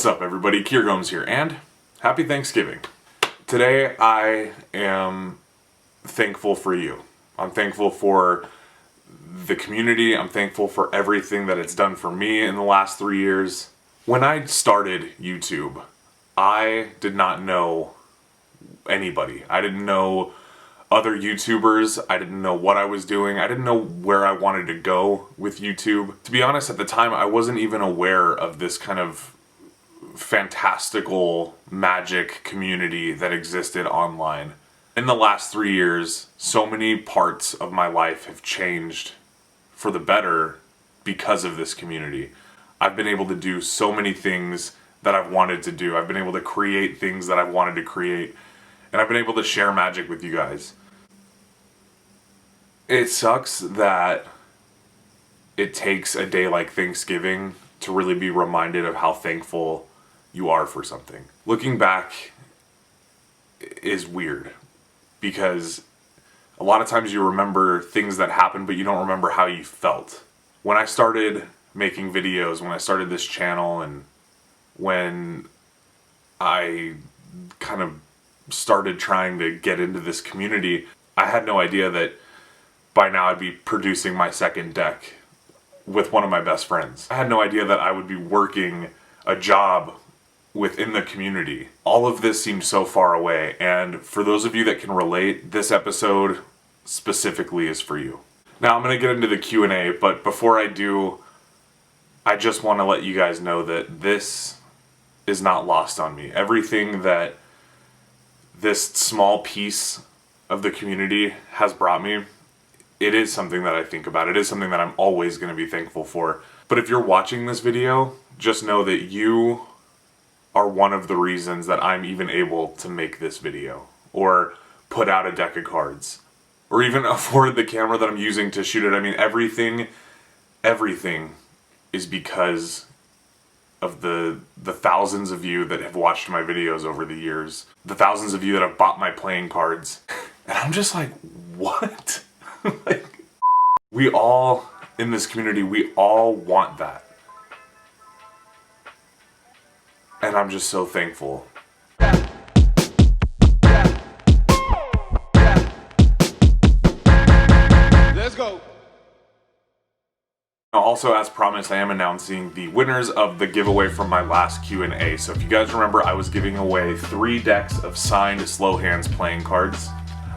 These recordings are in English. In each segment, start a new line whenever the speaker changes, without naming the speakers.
What's up everybody, Kier Gomes here, and happy Thanksgiving. Today I am thankful for you. I'm thankful for the community. I'm thankful for everything that it's done for me in the last 3 years. When I started YouTube, I did not know anybody. I didn't know other YouTubers. I didn't know what I was doing. I didn't know where I wanted to go with YouTube. To be honest, at the time, I wasn't even aware of this kind of fantastical magic community that existed online. In the last 3 years, so many parts of my life have changed for the better because of this community. I've been able to do so many things that I've wanted to do. I've been able to create things that I've wanted to create, and I've been able to share magic with you guys. It sucks that it takes a day like Thanksgiving to really be reminded of how thankful you are for something. Looking back is weird because a lot of times you remember things that happened, but you don't remember how you felt. When I started making videos, when I started this channel, and when I kind of started trying to get into this community, I had no idea that by now I'd be producing my second deck with one of my best friends. I had no idea that I would be working a job within the community. All of this seemed so far away, and for those of you that can relate, this episode specifically is for you. Now I'm going to get into the Q&A, but before I do, I just want to let you guys know that this is not lost on me. Everything that this small piece of the community has brought me, it is something that I think about. It is something that I'm always going to be thankful for. But if you're watching this video, just know that you are one of the reasons that I'm even able to make this video, or put out a deck of cards, or even afford the camera that I'm using to shoot it. I mean, everything is because of the thousands of you that have watched my videos over the years, the thousands of you that have bought my playing cards. And I'm just like, what? Like, we all, in this community, we all want that. And I'm just so thankful.
Let's go.
Also, as promised, I am announcing the winners of the giveaway from my last Q&A. So if you guys remember, I was giving away 3 decks of signed Slow Hands playing cards.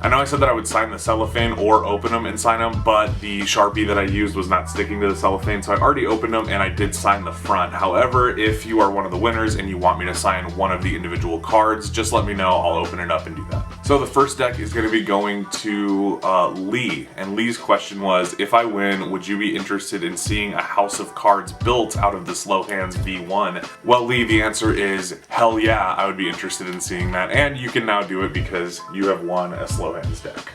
I know I said that I would sign the cellophane or open them and sign them, but the Sharpie that I used was not sticking to the cellophane, so I already opened them and I did sign the front. However, if you are one of the winners and you want me to sign one of the individual cards, just let me know. I'll open it up and do that. So the first deck is going to be going to Lee, and Lee's question was, if I win, would you be interested in seeing a house of cards built out of the Slow Hands V1? Well, Lee, the answer is hell yeah, I would be interested in seeing that, and you can now do it because you have won a Slow Hands deck.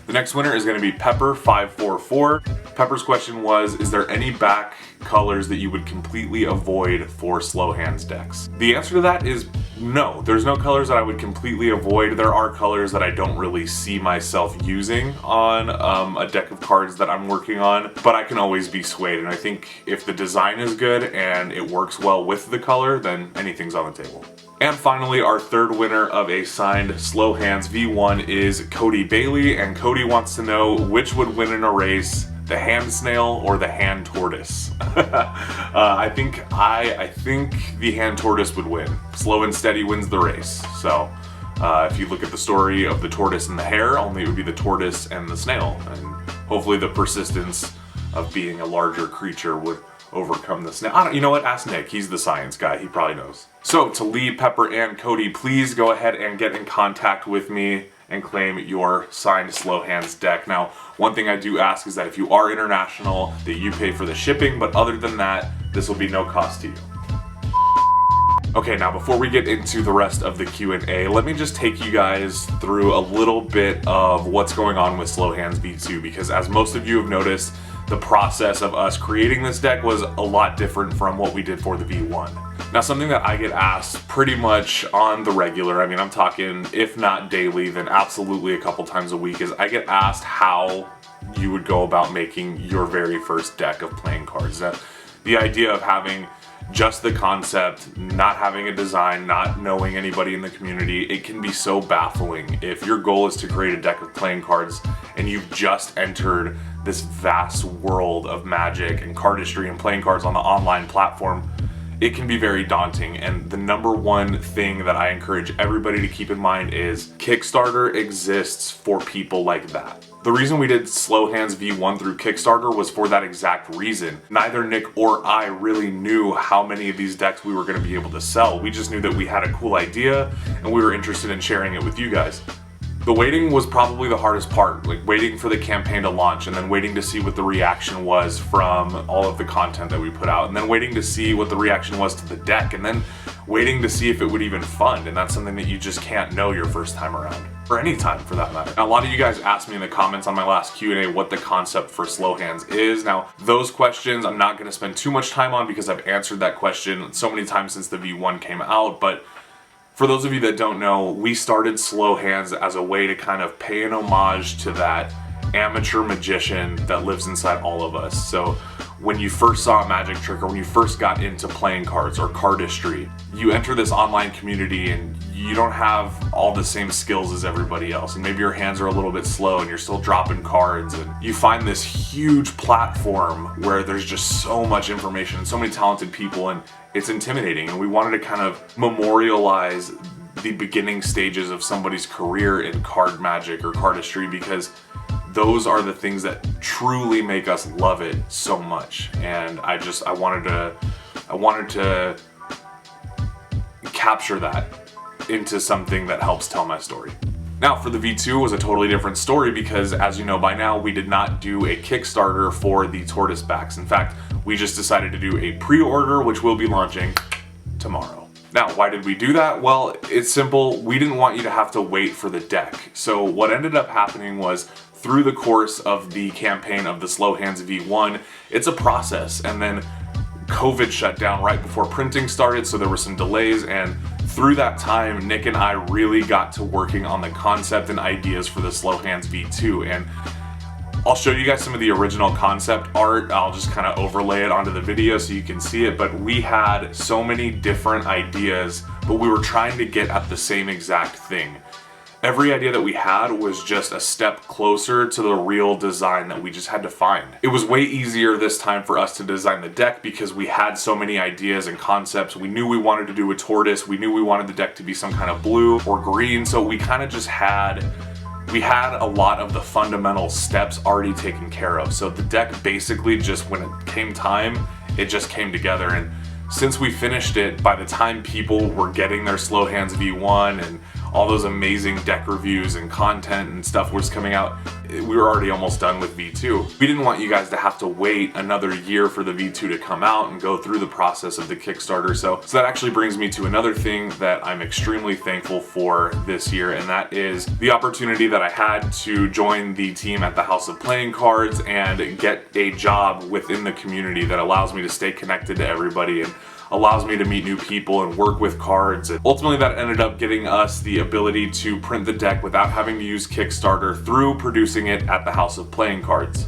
The next winner is going to be Pepper544. Pepper's question was, is there any back colors that you would completely avoid for Slow Hands decks? The answer to that is no. There's no colors that I would completely avoid. There are colors that I don't really see myself using on a deck of cards that I'm working on, but I can always be swayed, and I think if the design is good and it works well with the color, then anything's on the table. And finally, our third winner of a signed Slow Hands V1 is Cody Bailey, and Cody wants to know which would win in a race, the hand snail or the hand tortoise. I think the hand tortoise would win. Slow and steady wins the race. So if you look at the story of the tortoise and the hare, only it would be the tortoise and the snail, and hopefully the persistence of being a larger creature would overcome the snail. You know what? Ask Nick. He's the science guy. He probably knows. So to Lee, Pepper, and Cody, please go ahead and get in contact with me and claim your signed Slow Hands deck. Now, one thing I do ask is that if you are international, that you pay for the shipping, but other than that, this will be no cost to you. Okay, now before we get into the rest of the Q&A, let me just take you guys through a little bit of what's going on with Slow Hands V2, because as most of you have noticed, the process of us creating this deck was a lot different from what we did for the V1. Now, something that I get asked pretty much on the regular, I mean, I'm talking, if not daily, then absolutely a couple times a week, is I get asked how you would go about making your very first deck of playing cards. Now, the idea of having just the concept, not having a design, not knowing anybody in the community, it can be so baffling. If your goal is to create a deck of playing cards and you've just entered this vast world of Magic and cardistry and playing cards on the online platform, it can be very daunting. And the number one thing that I encourage everybody to keep in mind is Kickstarter exists for people like that. The reason we did SLOWHANDS V1 through Kickstarter was for that exact reason. Neither Nick or I really knew how many of these decks we were going to be able to sell. We just knew that we had a cool idea and we were interested in sharing it with you guys. The waiting was probably the hardest part, like waiting for the campaign to launch and then waiting to see what the reaction was from all of the content that we put out, and then waiting to see what the reaction was to the deck, and then waiting to see if it would even fund. And that's something that you just can't know your first time around, or any time for that matter. Now, a lot of you guys asked me in the comments on my last Q&A what the concept for SLOWHANDS is. Now, those questions I'm not going to spend too much time on because I've answered that question so many times since the V1 came out, but for those of you that don't know, we started SLOWHANDS as a way to kind of pay an homage to that amateur magician that lives inside all of us. So when you first saw a magic trick, or when you first got into playing cards or cardistry, you enter this online community and you don't have all the same skills as everybody else, and maybe your hands are a little bit slow and you're still dropping cards, and you find this huge platform where there's just so much information and so many talented people, and it's intimidating. And we wanted to kind of memorialize the beginning stages of somebody's career in card magic or cardistry, because those are the things that truly make us love it so much. And I wanted to capture that into something that helps tell my story. Now, for the V2 was a totally different story, because as you know by now, we did not do a Kickstarter for the tortoise backs. In fact, we just decided to do a pre-order, which will be launching tomorrow. Now, why did we do that? Well, it's simple. We didn't want you to have to wait for the deck. So what ended up happening was, through the course of the campaign of the SLOWHANDS V1, it's a process, and then COVID shut down right before printing started, so there were some delays, and through that time, Nick and I really got to working on the concept and ideas for the SLOWHANDS V2, and I'll show you guys some of the original concept art. I'll just kind of overlay it onto the video so you can see it, but we had so many different ideas, but we were trying to get at the same exact thing. Every idea that we had was just a step closer to the real design that we just had to find. It was way easier this time for us to design the deck because we had so many ideas and concepts. We knew we wanted to do a tortoise. We knew we wanted the deck to be some kind of blue or green. So we kind of just had a lot of the fundamental steps already taken care of. So the deck basically just, when it came time, it just came together. And since we finished it, by the time people were getting their SLOWHANDS V1 and all those amazing deck reviews and content and stuff was coming out, we were already almost done with V2. We didn't want you guys to have to wait another year for the V2 to come out and go through the process of the Kickstarter. So that actually brings me to another thing that I'm extremely thankful for this year, and that is the opportunity that I had to join the team at the House of Playing Cards and get a job within the community that allows me to stay connected to everybody and allows me to meet new people and work with cards. And ultimately that ended up getting us the ability to print the deck without having to use Kickstarter through producing it at the House of Playing Cards.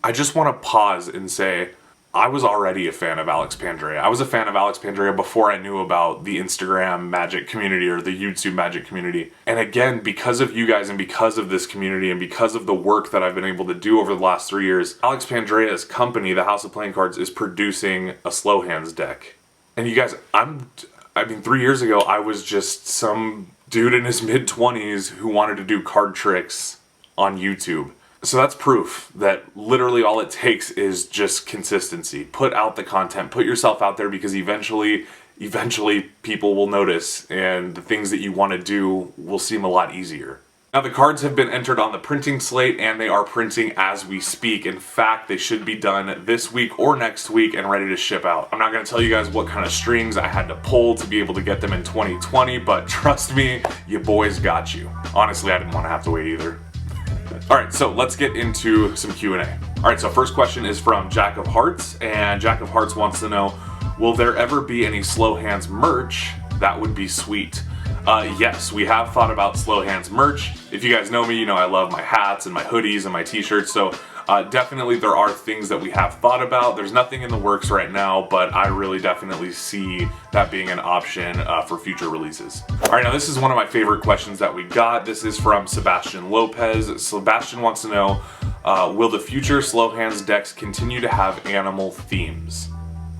I just want to pause and say, I was already a fan of Alex Pandrea. I was a fan of Alex Pandrea before I knew about the Instagram magic community or the YouTube magic community. And again, because of you guys and because of this community and because of the work that I've been able to do over the last 3 years, Alex Pandrea's company, the House of Playing Cards, is producing a SLOWHANDS deck. And you guys, I mean, 3 years ago, I was just some dude in his mid-20s who wanted to do card tricks on YouTube. So that's proof that literally all it takes is just consistency. Put out the content, put yourself out there, because eventually people will notice and the things that you want to do will seem a lot easier. Now, the cards have been entered on the printing slate and they are printing as we speak. In fact, they should be done this week or next week and ready to ship out. I'm not going to tell you guys what kind of strings I had to pull to be able to get them in 2020, but trust me, you boys got you. Honestly, I didn't want to have to wait either. Alright, so let's get into some Q&A. Alright, so first question is from Jack of Hearts, and Jack of Hearts wants to know, will there ever be any SLOWHANDS merch? That would be sweet. Yes, we have thought about SLOWHANDS merch. If you guys know me, you know I love my hats and my hoodies and my t-shirts, so Definitely there are things that we have thought about. There's nothing in the works right now, but I really definitely see that being an option for future releases. All right, now this is one of my favorite questions that we got. This is from Sebastian Lopez. Sebastian wants to know, will the future Slow Hands decks continue to have animal themes?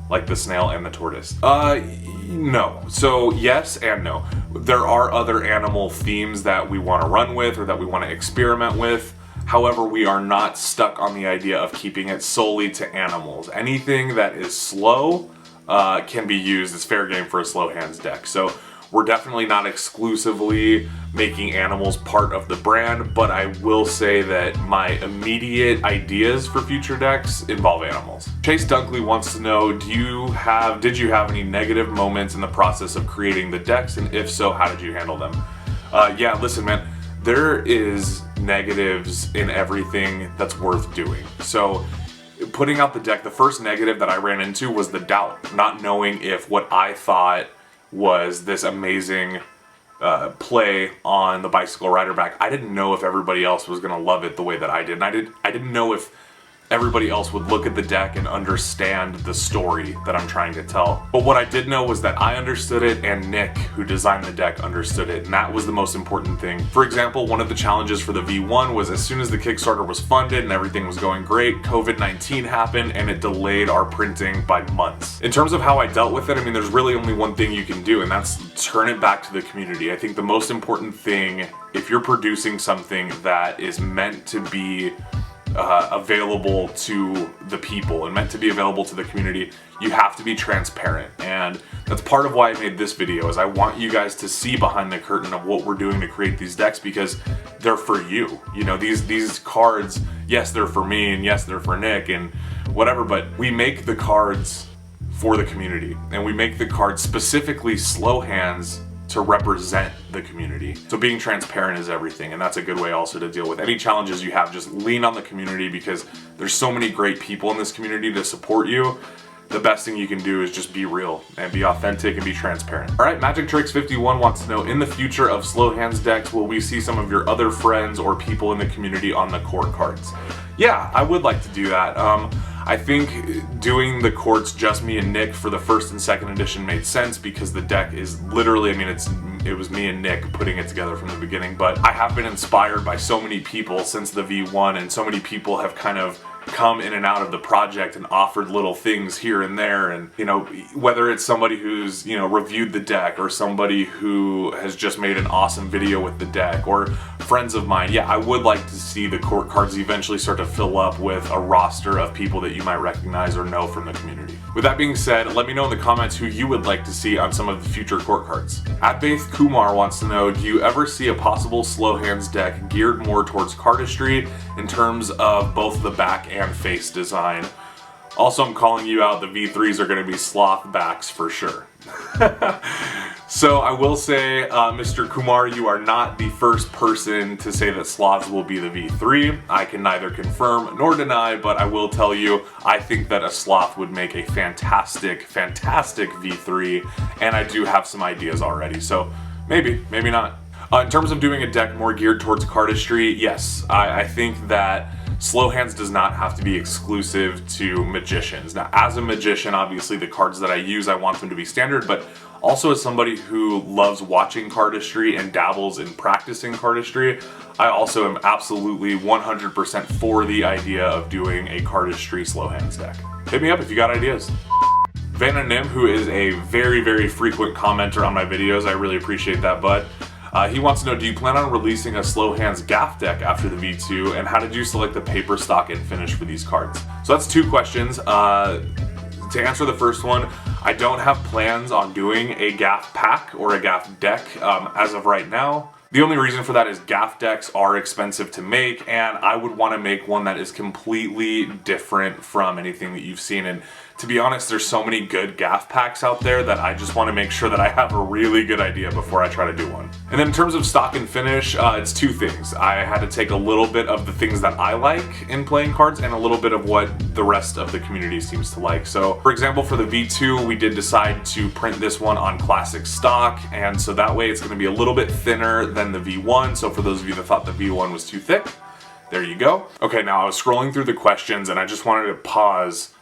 Like the snail and the tortoise? No. So yes and no. There are other animal themes that we want to run with or that we want to experiment with. However, we are not stuck on the idea of keeping it solely to animals. Anything that is slow can be used as fair game for a Slow Hands deck. So we're definitely not exclusively making animals part of the brand, but I will say that my immediate ideas for future decks involve animals. Chase Dunkley wants to know, did you have any negative moments in the process of creating the decks, and if so, how did you handle them? Yeah, listen man, there is negatives in everything that's worth doing. So putting out the deck, the first negative that I ran into was the doubt, not knowing if what I thought was this amazing play on the bicycle rider back. I didn't know if everybody else was gonna love it the way that I did. And I didn't know if everybody else would look at the deck and understand the story that I'm trying to tell. But what I did know was that I understood it and Nick, who designed the deck, understood it, and that was the most important thing. For example, one of the challenges for the V1 was as soon as the Kickstarter was funded and everything was going great, COVID-19 happened and it delayed our printing by months. In terms of how I dealt with it, I mean, there's really only one thing you can do, and that's turn it back to the community. I think the most important thing, if you're producing something that is meant to be available to the people and meant to be available to the community, you have to be transparent. And that's part of why I made this video, is I want you guys to see behind the curtain of what we're doing to create these decks, because they're for you. You know, these cards, yes, they're for me, and yes, they're for Nick and whatever, but we make the cards for the community, and we make the cards specifically Slow Hands to represent the community. So being transparent is everything, and that's a good way also to deal with any challenges you have. Just lean on the community, because there's so many great people in this community to support you. The best thing you can do is just be real and be authentic and be transparent. All right, Magic Tricks 51 wants to know, in the future of Slow Hands decks, will we see some of your other friends or people in the community on the court cards? Yeah, I would like to do that. I think doing the courts just me and Nick for the first and second edition made sense, because the deck is literally, I mean, it was me and Nick putting it together from the beginning, but I have been inspired by so many people since the V1, and so many people have kind of come in and out of the project and offered little things here and there. And you know, whether it's somebody who's, you know, reviewed the deck, or somebody who has just made an awesome video with the deck, or friends of mine, yeah, I would like to see the court cards eventually start to fill up with a roster of people that you might recognize or know from the community. With that being said, let me know in the comments who you would like to see on some of the future court cards. Atbaith Kumar wants to know, do you ever see a possible Slow Hands deck geared more towards cardistry in terms of both the back and face design? Also, I'm calling you out, the V3s are going to be sloth backs for sure. So I will say, Mr. Kumar, you are not the first person to say that sloths will be the V3. I can neither confirm nor deny, but I will tell you, I think that a sloth would make a fantastic, fantastic V3, and I do have some ideas already, so maybe, maybe not. In terms of doing a deck more geared towards cardistry, yes, I think that Slow Hands does not have to be exclusive to magicians. Now, as a magician, obviously the cards that I use, I want them to be standard, but also as somebody who loves watching cardistry and dabbles in practicing cardistry, I also am absolutely 100% for the idea of doing a cardistry Slow Hands deck. Hit me up if you got ideas. Vanna Nim, who is a very, very frequent commenter on my videos, I really appreciate that, bud. He wants to know, do you plan on releasing a Slow Hands Gaff deck after the V2, and how did you select the paper stock and finish for these cards? So that's two questions. To answer the first one, I don't have plans on doing a Gaff pack or a Gaff deck as of right now. The only reason for that is Gaff decks are expensive to make, and I would want to make one that is completely different from anything that you've seen. And to be honest, there's so many good Gaff packs out there that I just want to make sure that I have a really good idea before I try to do one. And then in terms of stock and finish, it's two things. I had to take a little bit of the things that I like in playing cards and a little bit of what the rest of the community seems to like. So for example, for the V2, we did decide to print this one on classic stock, and so that way it's going to be a little bit thinner than the V1. So for those of you that thought the V1 was too thick, There you go. Okay, now I was scrolling through the questions and I just wanted to pause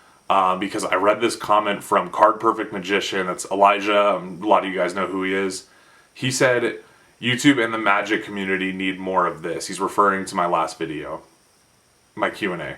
because I read this comment from Card Perfect Magician. That's Elijah. A lot of you guys know who he is. He said, YouTube and the Magic community need more of this. He's referring to my last video, my Q&A.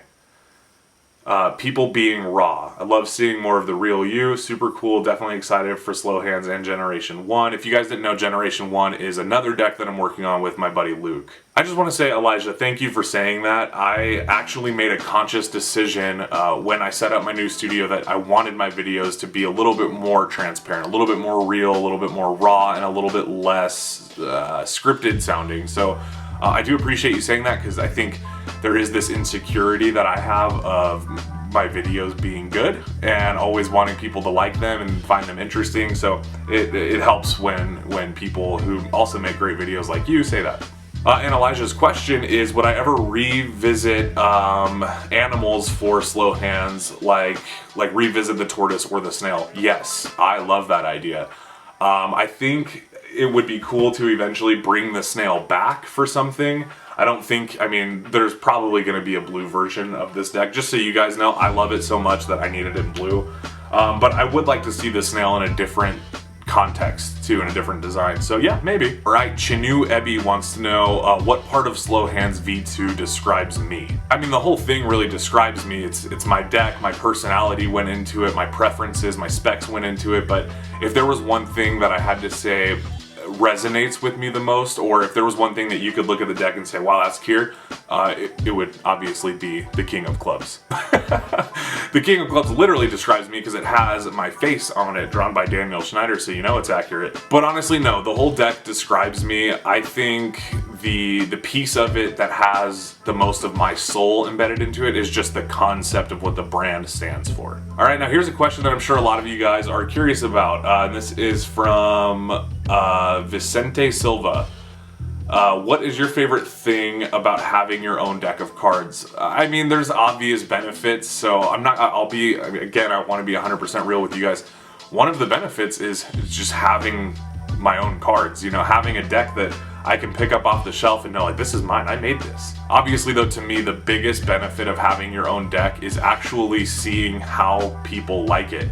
People being raw. I love seeing more of the real you. Super cool. Definitely excited for Slow Hands and Generation 1. If you guys didn't know, Generation 1 is another deck that I'm working on with my buddy Luke. I just want to say, Elijah, thank you for saying that. I actually made a conscious decision when I set up my new studio that I wanted my videos to be a little bit more transparent, a little bit more real, a little bit more raw, and a little bit less scripted sounding. So I do appreciate you saying that, because I think there is this insecurity that I have of my videos being good and always wanting people to like them and find them interesting. So it helps when people who also make great videos like you say that. And Elijah's question is, would I ever revisit animals for Slow Hands, like revisit the tortoise or the snail? Yes, I love that idea. I think it would be cool to eventually bring the snail back for something. I mean, there's probably going to be a blue version of this deck. Just so you guys know, I love it so much that I need it in blue. But I would like to see the snail in a different context too, in a different design. So yeah, maybe. All right, Chinu Ebi wants to know what part of Slow Hands V2 describes me. I mean, the whole thing really describes me. It's my deck, my personality went into it, my preferences, my specs went into it. But if there was one thing that I had to say resonates with me the most, or if there was one thing that you could look at the deck and say, wow, that's Kier, it would obviously be the King of Clubs. The King of Clubs literally describes me because it has my face on it, drawn by Daniel Schneider, so you know it's accurate. But honestly, no, the whole deck describes me. I think the piece of it that has the most of my soul embedded into it is just the concept of what the brand stands for. All right, now here's a question that I'm sure a lot of you guys are curious about. And this is from Vicente Silva. What is your favorite thing about having your own deck of cards? I mean, there's obvious benefits, so I want to be 100% real with you guys. One of the benefits is just having my own cards, you know, having a deck that I can pick up off the shelf and know, like, this is mine, I made this. Obviously though, to me, the biggest benefit of having your own deck is actually seeing how people like it.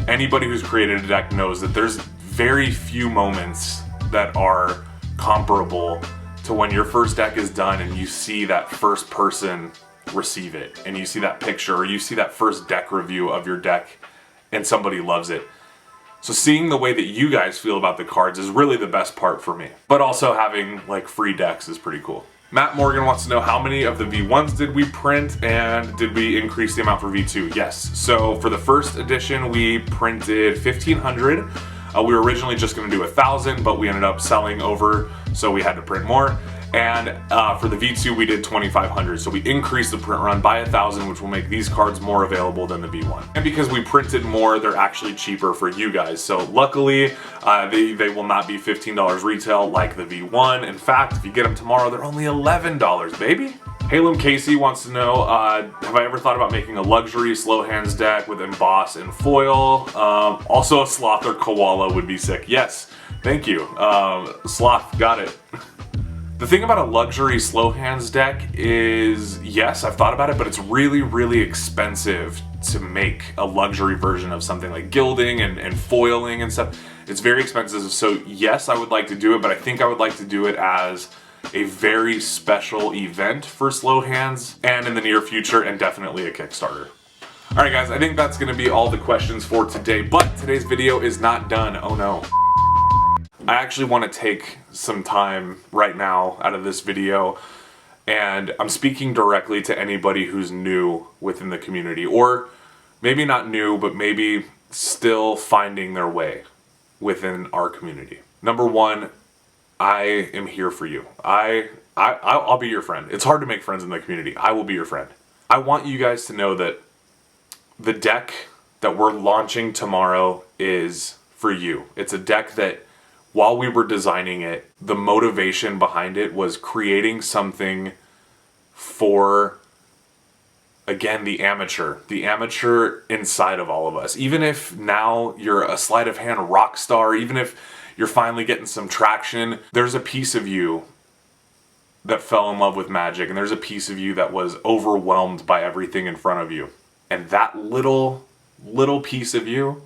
Anybody who's created a deck knows that there's very few moments that are comparable to when your first deck is done and you see that first person receive it, and you see that picture, or you see that first deck review of your deck and somebody loves it. So seeing the way that you guys feel about the cards is really the best part for me. But also having like free decks is pretty cool. Matt Morgan wants to know, how many of the V1s did we print, and did we increase the amount for V2? Yes. So for the first edition, we printed 1,500. We were originally just going to do 1,000, but we ended up selling over, so we had to print more. And for the V2, we did 2,500. So we increased the print run by 1,000, which will make these cards more available than the V1. And because we printed more, they're actually cheaper for you guys. So luckily, they will not be $15 retail like the V1. In fact, if you get them tomorrow, they're only $11, baby. Halem Casey wants to know, have I ever thought about making a luxury Slow Hands deck with emboss and foil? Also a sloth or koala would be sick. Yes, thank you. Sloth, got it. The thing about a luxury Slow Hands deck is, yes, I've thought about it, but it's really, really expensive to make a luxury version of something like gilding and foiling and stuff. It's very expensive, so yes, I would like to do it, but I think I would like to do it as a very special event for Slow Hands, and in the near future, and definitely a Kickstarter. Alright guys, I think that's going to be all the questions for today, but today's video is not done. Oh no. I actually want to take some time right now out of this video, and I'm speaking directly to anybody who's new within the community, or maybe not new, but maybe still finding their way within our community. Number one, I am here for you. I'll be your friend. It's hard to make friends in the community. I will be your friend. I want you guys to know that the deck that we're launching tomorrow is for you. It's a deck that, while we were designing it, the motivation behind it was creating something for, again, the amateur inside of all of us. Even if now you're a sleight of hand rock star, even if you're finally getting some traction, there's a piece of you that fell in love with Magic, and there's a piece of you that was overwhelmed by everything in front of you. And that little piece of you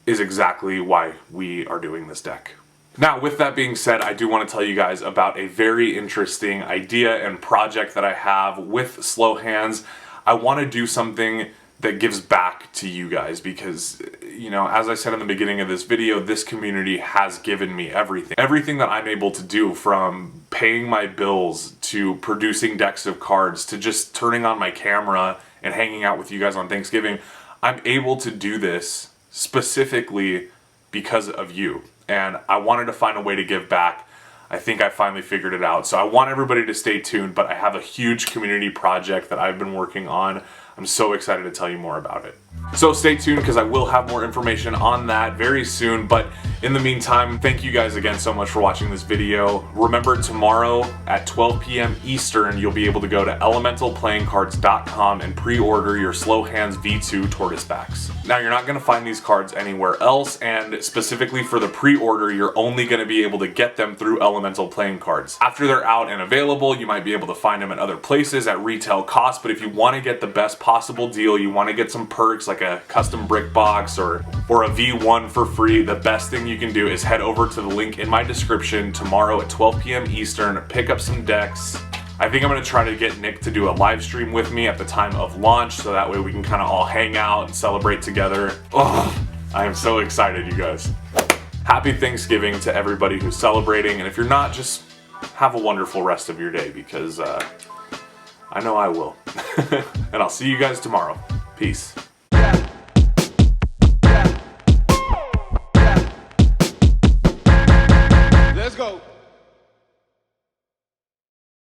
is exactly why we are doing this deck. Now, with that being said, I do want to tell you guys about a very interesting idea and project that I have with Slow Hands. I want to do something that gives back to you guys because, you know, as I said in the beginning of this video, this community has given me everything. Everything that I'm able to do, from paying my bills to producing decks of cards to just turning on my camera and hanging out with you guys on Thanksgiving. I'm able to do this specifically because of you. And I wanted to find a way to give back. I think I finally figured it out. So I want everybody to stay tuned, but I have a huge community project that I've been working on. I'm so excited to tell you more about it. So stay tuned because I will have more information on that very soon. But in the meantime, thank you guys again so much for watching this video. Remember, tomorrow at 12 p.m. Eastern, you'll be able to go to elementalplayingcards.com and pre-order your Slow Hands V2 Tortoise backs. Now, you're not going to find these cards anywhere else, and specifically for the pre-order, you're only going to be able to get them through Elemental Playing Cards. After they're out and available, you might be able to find them at other places at retail cost, but if you want to get the best possible deal, you want to get some perks like a custom brick box or a V1 for free, the best thing you can do is head over to the link in my description tomorrow at 12 p.m. Eastern, pick up some decks. I think I'm going to try to get Nick to do a live stream with me at the time of launch, so that way we can kind of all hang out and celebrate together. Oh, I am so excited, you guys. Happy Thanksgiving to everybody who's celebrating, and if you're not, just have a wonderful rest of your day, because I know I will. And I'll see you guys tomorrow. Peace.